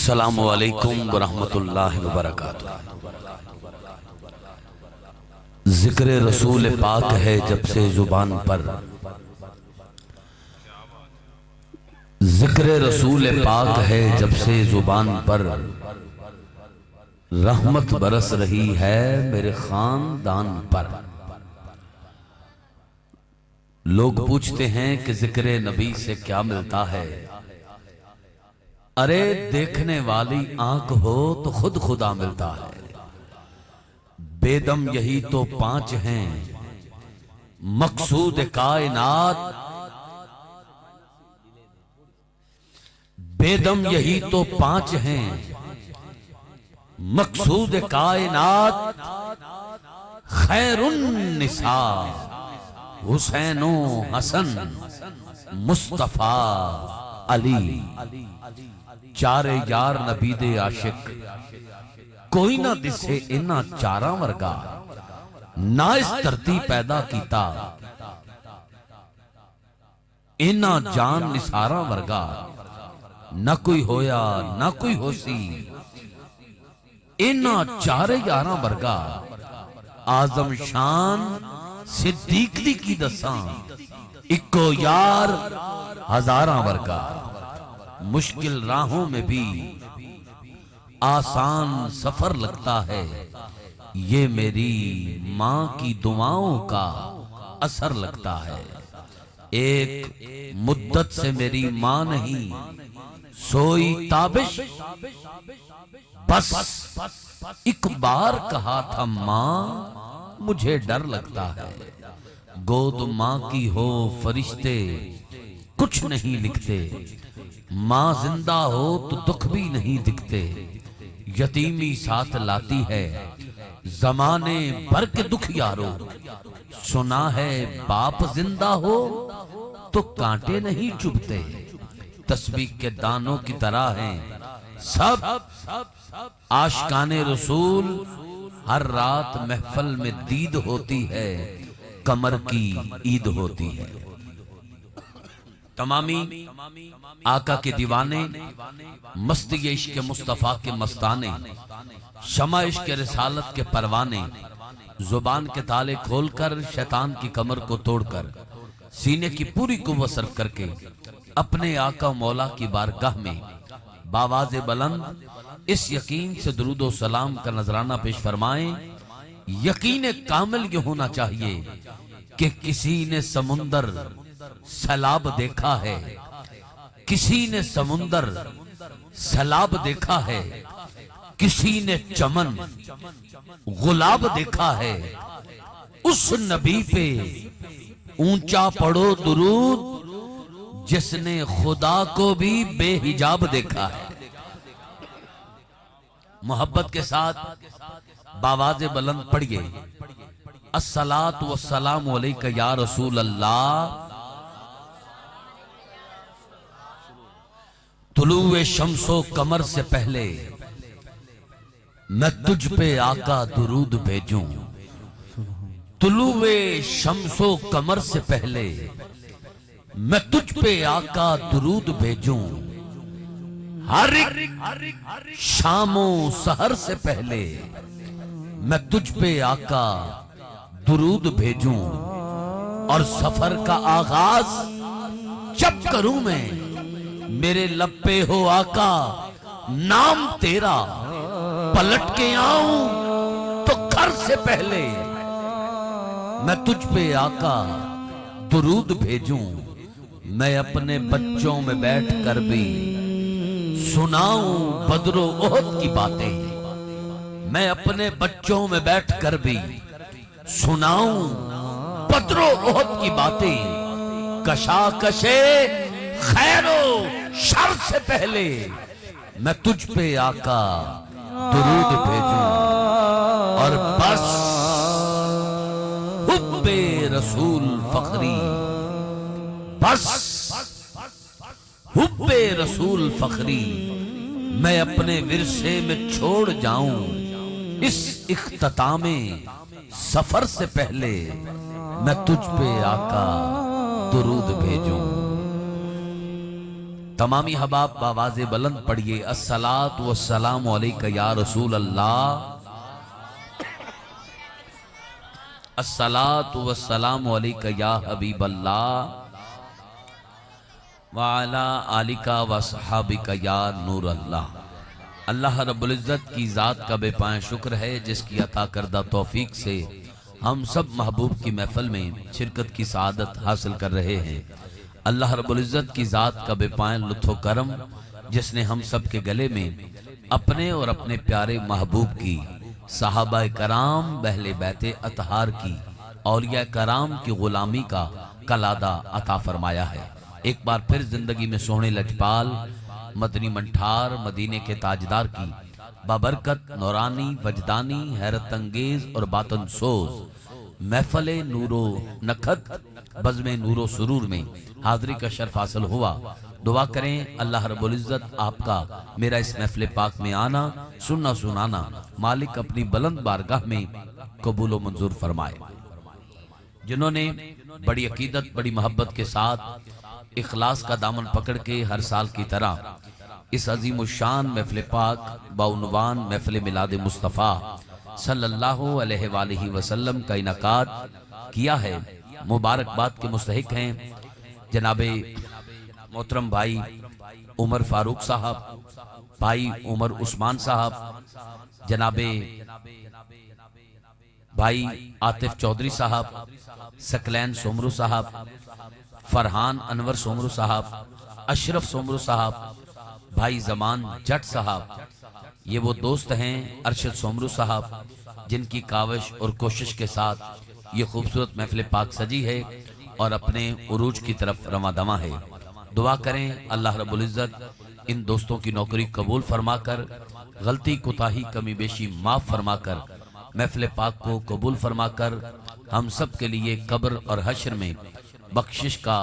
السلام علیکم ورحمۃ اللہ وبرکاتہ۔ ذکر رسول پاک ہے جب سے زبان پر، ذکر رسول پاک ہے جب سے زبان پر، رحمت برس رہی ہے میرے خاندان پر۔ لوگ پوچھتے ہیں کہ ذکر نبی سے کیا ملتا ہے؟ ارے دیکھنے والی آنکھ ہو تو خود خدا ملتا ہے۔ بے دم یہی تو پانچ ہیں مقصود کائنات، بے دم یہی تو پانچ ہیں مقصود کائنات، خیر النساء حسین و حسن مصطفیٰ علی۔ چارے یار نبی دے عاشق کوئی نہ دسے انہاں چاراں ورگا، نہ اس دھرتی پیدا کیتا انہاں جان نثاراں ورگا، نہ کوئی ہویا نہ کوئی ہو سی انہاں چارے یاراں ورگا۔ اعظم شان صدیق دی کی دساں اکو یار ہزاراں ورگا۔ مشکل راہوں میں بھی آسان سفر لگتا ہے، یہ میری ماں کی دعاؤں کا اثر لگتا ہے۔ ایک مدت سے میری ماں نہیں سوئی تابش، بس ایک بار کہا تھا ماں مجھے ڈر لگتا ہے۔ گود ماں کی ہو فرشتے کچھ نہیں لکھتے، ماں زندہ ہو تو دکھ بھی نہیں دکھتے۔ یتیمی ساتھ لاتی ہے زمانے بھر کے دکھ یارو، سنا ہے باپ زندہ ہو تو کانٹے نہیں چبھتے۔ تسبیح کے دانوں کی طرح ہیں سب عاشقان رسول، ہر رات محفل میں دید ہوتی ہے، کمر کی عید ہوتی ہے۔ تمامی آقا کے دیوانے، مستی عشق مصطفیٰ کے مستانے، شمع عشق رسالت کے پروانے، زبان کے تالے کھول کر شیطان کی کمر کو توڑ کر، سینے کی پوری قوت صرف کر کے اپنے آقا مولا کی بارگاہ میں باواز بلند اس یقین سے درود و سلام کا نذرانہ پیش فرمائیں۔ یقین کامل یہ ہونا چاہیے کہ کسی نے سمندر سیلاب دیکھا ہے، کسی نے سمندر سیلاب دیکھا ہے، کسی نے چمن گلاب دیکھا ہے۔ اس نبی پہ اونچا پڑھو درود جس نے خدا کو بھی بے حجاب دیکھا ہے۔ محبت کے ساتھ باواز بلند پڑھیے، الصلاۃ والسلام علیک یا رسول اللہ۔ طلوع شمس و قمر سے پہلے میں تجھ پہ آقا درود بھیجوں، طلوع شمس و قمر سے پہلے میں تجھ پہ آقا درود بھیجوں، ہر ایک شام و سحر سے پہلے میں تجھ پہ آقا درود بھیجوں، اور سفر کا آغاز جب کروں میں میرے لب پہ ہو آقا نام تیرا، پلٹ کے آؤں تو گھر سے پہلے میں تجھ پہ آقا درود بھیجوں۔ میں اپنے بچوں میں بیٹھ کر بھی سناؤں بدر و احد کی باتیں، میں اپنے بچوں میں بیٹھ کر بھی سناؤں بدر و احد کی باتیں۔ کشاکشے خیر و شر سے پہلے میں تجھ پہ آقا درود بھیجوں، اور بس حب رسول فخری، بس حب رسول فخری میں اپنے ورثے میں چھوڑ جاؤں، اس اختتام سفر سے پہلے میں تجھ پہ آقا درود بھیجوں۔ تمامی حباب بآواز بلند پڑھیے الصلاۃ والسلام علیکہ یا رسول اللہ، الصلاۃ والسلام علیکہ یا حبیب اللہ، وعلی آلکہ وصحابکہ یا نور اللہ۔ اللہ رب العزت کی ذات کا بے پایہ شکر ہے جس کی عطا کردہ توفیق سے ہم سب محبوب کی محفل میں شرکت کی سعادت حاصل کر رہے ہیں۔ اللہ رب العزت کی ذات کا بے پایہ لطف و کرم جس نے ہم سب کے گلے میں اپنے اور اپنے پیارے محبوب کی، صحابہ کرام، اہل بیت اطہار کی، اولیاء کرام کی غلامی کا کلادہ عطا فرمایا ہے۔ ایک بار پھر زندگی میں سونے لجپال مدنی منٹھار مدینے کے تاجدار کی بابرکت نورانی وجدانی حیرت انگیز اور باطن سوز محفل نور و نکھت بزم نور و سرور میں حاضری کا شرف حاصل ہوا۔ دعا کریں اللہ رب العزت آپ کا میرا اس محفل پاک میں آنا، سننا سنانا مالک اپنی بلند بارگاہ میں قبول و منظور فرمائے۔ جنہوں نے بڑی عقیدت بڑی محبت کے ساتھ اخلاص کا دامن پکڑ کے ہر سال کی طرح اس عظیم الشان محفل پاک بعنوان محفل میلاد مصطفیٰ صلی اللہ علیہ وآلہ وسلم کا انعقاد کیا ہے، مبارکباد کے مستحق ہیں جناب محترم بھائی عمر فاروق صاحب، بھائی عمر عثمان صاحب، جناب بھائی عاطف چودھری صاحب، سکلین سومرو صاحب، فرحان انور سومرو صاحب، اشرف سومرو صاحب، بھائی زمان جٹ صاحب۔ یہ وہ دوست ہیں ارشد سومرو صاحب جن کی کاوش اور کوشش کے ساتھ یہ خوبصورت محفل پاک سجی ہے اور اپنے عروج کی طرف رواں دواں ہے۔ دعا کریں اللہ رب العزت ان دوستوں کی نوکری قبول فرما کر، غلطی کوتاہی کمی بیشی معاف فرما کر، محفل پاک کو قبول فرما کر ہم سب کے لیے قبر اور حشر میں بخشش کا،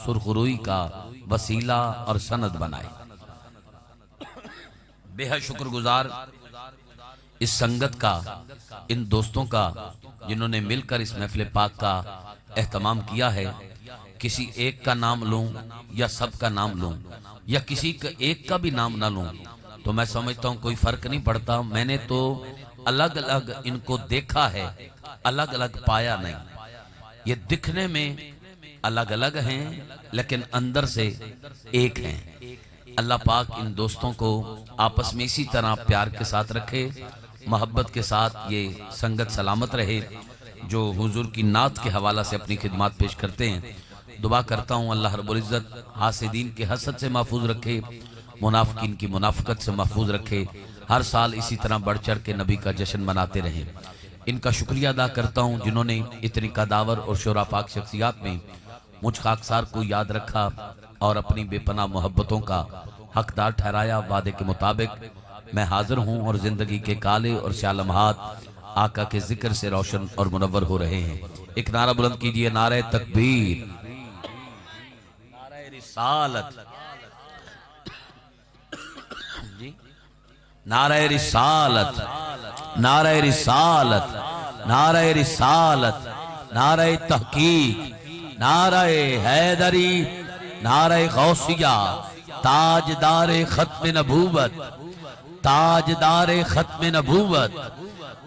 سرخروئی کا وسیلہ اور سند بنائے۔ بے حد شکر گزار اس سنگت کا، ان دوستوں کا جنہوں نے مل کر اس محفل پاک کا اہتمام کیا ہے۔ کسی ایک کا نام لوں یا سب کا نام لوں یا کسی ایک کا بھی نام نہ لوں تو میں سمجھتا ہوں کوئی فرق نہیں پڑتا۔ میں نے تو الگ الگ ان کو دیکھا ہے، الگ الگ پایا نہیں۔ یہ دکھنے میں الگ الگ ہیں لیکن اندر سے ایک ہیں۔ اللہ پاک ان دوستوں کو آپس میں اسی طرح پیار کے ساتھ رکھے، محبت کے ساتھ یہ سنگت سلامت رہے جو حضور کی نعت کے حوالہ سے اپنی خدمات پیش کرتے ہیں۔ دعا کرتا ہوں اللہ رب العزت حاسدین کے حسد سے محفوظ رکھے، منافقین کی منافقت سے محفوظ رکھے، ہر سال اسی طرح بڑھ چڑھ کے نبی کا جشن مناتے رہیں۔ ان کا شکریہ ادا کرتا ہوں جنہوں نے اتنی قداور اور شورا پاک شخصیات میں مجھ خاکسار کو یاد رکھا اور اپنی بے پناہ محبتوں کا حقدار ٹھہرایا۔ وعدے کے مطابق میں حاضر ہوں اور زندگی کے کالے اور سیاہ لمحات آقا کے ذکر سے روشن اور منور ہو رہے ہیں۔ ایک نعرہ بلند کیجئے، نعرہ تکبیر، نعرہ رسالت، نعرہ رسالت، نعرہ رسالت، نعرہ رسالت، نعرہ تحقیق، نعرہ حیدری، نعرہ غوثیہ، تاجدار ختم نبوت، تاجدار ختم نبوت۔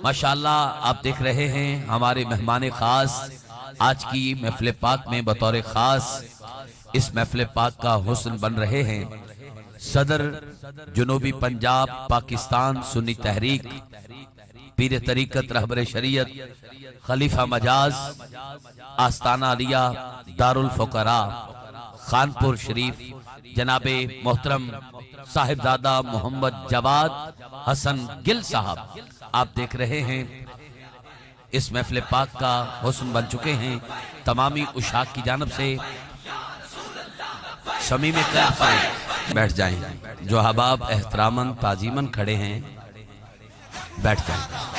ماشاءاللہ آپ دیکھ رہے ہیں ہمارے مہمان خاص آج کی محفل پاک میں بطور خاص اس محفل پاک کا حسن بن رہے ہیں۔ صدر جنوبی پنجاب پاکستان سنی تحریک، پیر طریقت رہبر شریعت، خلیفہ مجاز، آستانہ علیہ دارالفقراء خانپور شریف، جناب محترم صاحبزادہ محمد جواد حسن گل صاحب آپ دیکھ رہے ہیں اس محفل پاک کا حسن بن چکے ہیں۔ تمامی اشاق کی جانب سے شمیم قلب سے بیٹھ جائیں، جو احباب احتراماً تعظیماً کھڑے ہیں بیٹھ جائیں۔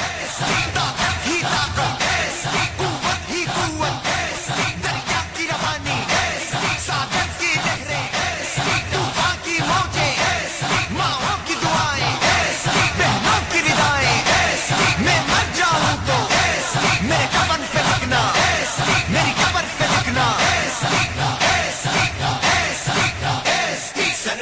Say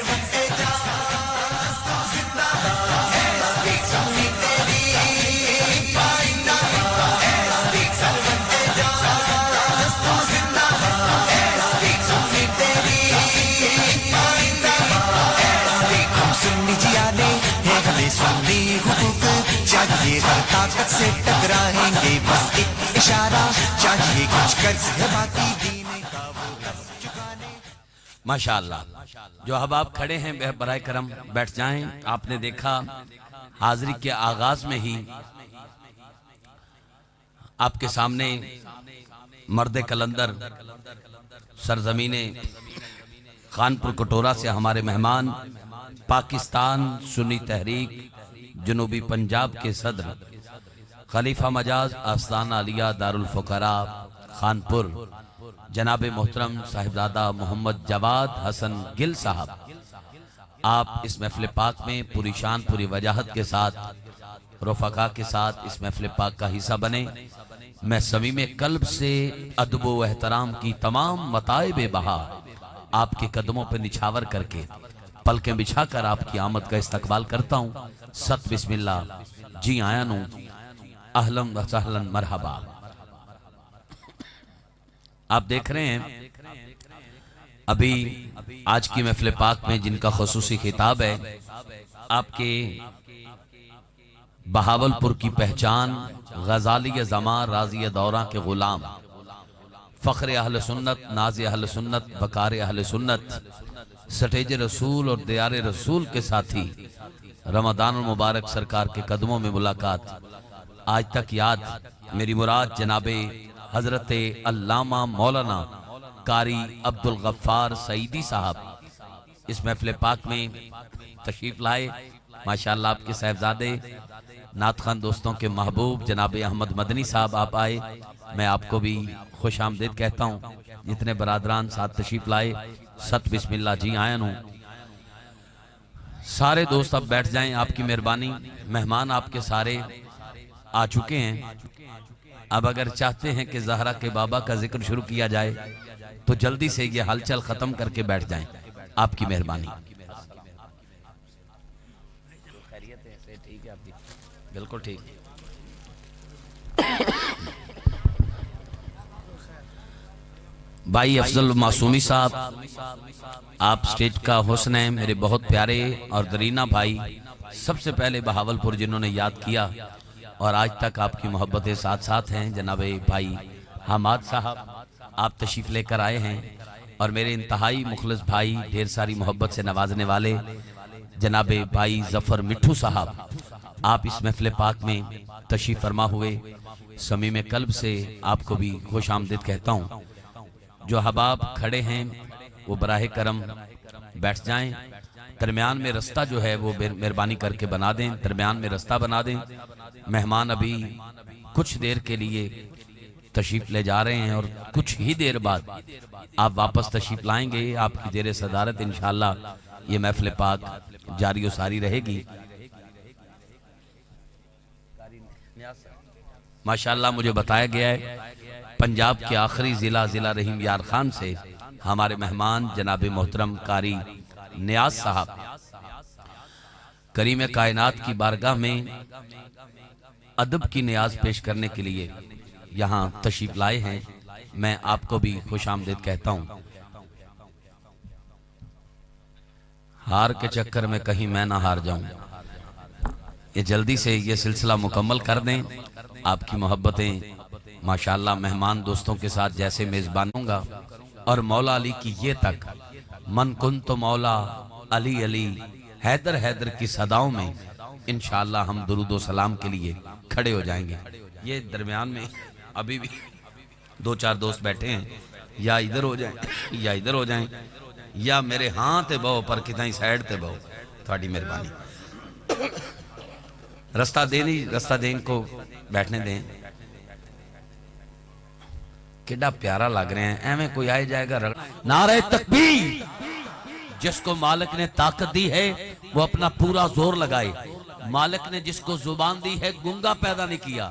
سنی جیادے ہے ہمیں سننے حقوق چاہیے ہر طاقت سے ٹکرائیں گے بس ایک اشارہ چاہیے کچھ قرض ہے باقی دینے کا وہ قرض چکانے. ماشاءاللہ. جو احباب کھڑے ہیں برائے کرم بیٹھ جائیں. آپ نے دیکھا حاضری کے آغاز میں ہی آپ کے سامنے مرد کلندر سرزمین خانپور کٹورہ سے ہمارے مہمان پاکستان سنی تحریک جنوبی پنجاب کے صدر خلیفہ مجاز آستانہ علیہ دارالفقراء خانپور جناب محترم صاحبزادہ محمد جواد حسن گل صاحب، آپ اس محفل پاک میں پوری شان پوری وجاہت کے ساتھ رفقا کے ساتھ اس محفل پاک کا حصہ بنے. میں صمیم قلب سے ادب و احترام کی تمام متاعب بہا آپ کے قدموں پہ نچھاور کر کے پلکیں بچھا کر آپ کی آمد کا استقبال کرتا ہوں. ست بسم اللہ جی آیا نو اہلم و سہلن مرحبا. آپ دیکھ رہے ہیں ابھی آج کی محفل پاک میں جن کا خصوصی خطاب ہے، آپ کے بہاولپور کی پہچان غزالی زماں راضی دورہ کے غلام، فخر اہل سنت، ناز اہل سنت، بکار اہل سنت، سٹیج رسول اور دیار رسول کے ساتھی رمضان المبارک سرکار کے قدموں میں ملاقات آج تک یاد. میری مراد جناب حضرت علامہ مولانا قاری عبدالغفار سعیدی صاحب اس محفل پاک میں تشریف لائے. ماشاءاللہ آپ کے صاحبزادے نعت خوان دوستوں کے محبوب جناب احمد مدنی صاحب آپ آئے. میں آپ کو بھی خوش آمدید کہتا ہوں. جتنے برادران ساتھ تشریف لائے ست بسم اللہ جی آئین ہوں. سارے دوست اب بیٹھ جائیں، آپ کی مہربانی. مہمان آپ کے سارے آ چکے ہیں. اب اگر چاہتے ہیں کہ زہرا کے بابا کا ذکر شروع کیا جائے تو جلدی سے یہ ہلچل ختم کر کے بیٹھ جائیں، آپ کی مہربانی. بالکل ٹھیک. بھائی افضل معصومی صاحب، آپ سٹیج کا حسن ہیں، میرے بہت پیارے اور درینہ بھائی. سب سے پہلے بہاولپور جنہوں نے یاد کیا اور آج تک آپ کی محبتیں ساتھ ساتھ ہیں، جناب بھائی حماد صاحب آپ تشریف لے کر آئے ہیں. اور میرے انتہائی مخلص بھائی ڈھیر ساری محبت سے نوازنے والے جناب بھائی ظفر مٹھو صاحب، آپ اس محفل پاک میں تشریف فرما ہوئے. صمیم قلب سے آپ کو بھی خوش آمدید کہتا ہوں. جو احباب کھڑے ہیں وہ براہ کرم بیٹھ جائیں. درمیان میں رستہ جو ہے وہ مہربانی کر کے بنا دیں، درمیان میں رستہ بنا دیں. مہمان ابھی کچھ دیر کے لیے تشریف لے جا رہے ہیں اور کچھ ہی دیر بعد آپ واپس تشریف لائیں گے. آپ کی زیر صدارت انشاءاللہ یہ محفل پاک جاری و ساری رہے گی. ماشاءاللہ مجھے بتایا گیا ہے پنجاب کے آخری ضلع رحیم یار خان سے ہمارے مہمان جناب محترم قاری نیاز صاحب کریم کائنات کی بارگاہ میں ادب کی نیاز پیش کرنے کے لیے یہاں تشریف لائے ہیں. میں آپ کو بھی خوش آمدید کہتا ہوں. ہار کے چکر میں کہیں میں نہ ہار جاؤں. یہ جلدی سے یہ سلسلہ مکمل کر دیں. آپ کی محبتیں ماشاءاللہ مہمان دوستوں کے ساتھ جیسے میزبان ہوں گا. اور مولا علی کی یہ تک من کنت مولا علی علی حیدر حیدر کی صداؤں میں انشاءاللہ ہم درود و سلام کے لیے کھڑے ہو جائیں گے. یہ درمیان میں ابھی بھی دو چار دوست بیٹھے ہیں، یا ادھر ہو جائیں یا ادھر ہو جائیں یا میرے ہاں تے بہو پر کتنی سائیڈ تے بہو. تھوڑی مہربانی رستہ دیں کو بیٹھنے دیں. کیڈا پیارا لگ رہے ہیں. ایویں کوئی آئے جائے گا نعرہ تکبیر. جس کو مالک نے طاقت دی ہے وہ اپنا پورا زور لگائے. مالک نے جس کو زبان دی ہے گونگا پیدا نہیں کیا.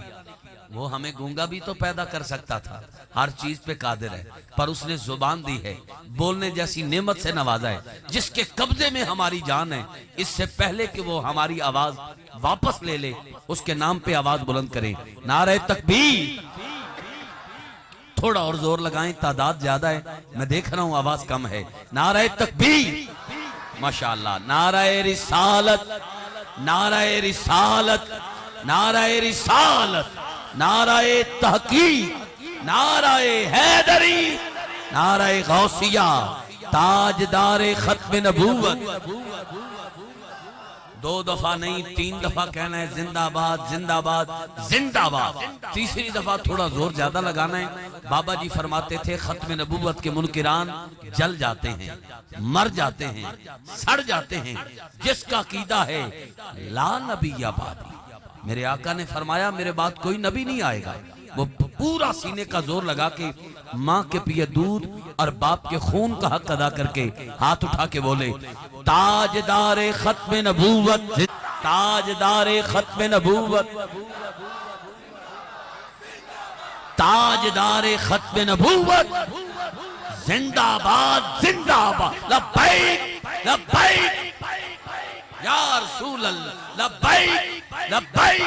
وہ ہمیں گونگا بھی تو پیدا کر سکتا تھا، ہر چیز پہ قادر ہے، پر اس نے زبان دی ہے، بولنے جیسی نعمت سے نوازا ہے. جس کے قبضے میں ہماری جان ہے، اس سے پہلے کہ وہ ہماری آواز واپس لے لے اس کے نام پہ آواز بلند کریں. نعرہ تکبیر. تھوڑا اور زور لگائیں، تعداد زیادہ ہے، میں دیکھ رہا ہوں آواز کم ہے. نعرہ تکبیر. ماشاءاللہ، نعرہ رسالت، نعرہ رسالت، نعرہ رسالت، نعرہ تحقیق، نعرہ حیدری، نعرہ غوثیہ، تاجدار ختم نبوت۔ 2 دفعہ نہیں 3 دفعہ کہنا ہے زندہ آباد، زندہ آباد، زندہ آباد۔ تیسری دفعہ تھوڑا زور زیادہ لگانا ہے۔ بابا جی فرماتے تھے ختم نبوت کے منکران جل جاتے ہیں، مر جاتے ہیں، سڑ جاتے ہیں، جس کا عقیدہ ہے لا نبی بعدی۔ میرے آقا نے فرمایا میرے بعد کوئی نبی نہیں آئے گا۔ وہ پورا سینے کا زور لگا کے ماں کے پیے دودھ اور باپ کے خون کا حق ادا کر کے ہاتھ اٹھا کے بولے تاجدار ختم نبوت، تاجدار ختم نبوت، تاجدار ختم نبوت، زندہ آباد، زندہ آباد، لبیک لبیک یا رسول اللہ، لبیک لبیک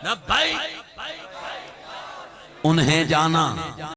لبیک۔ انہیں جانا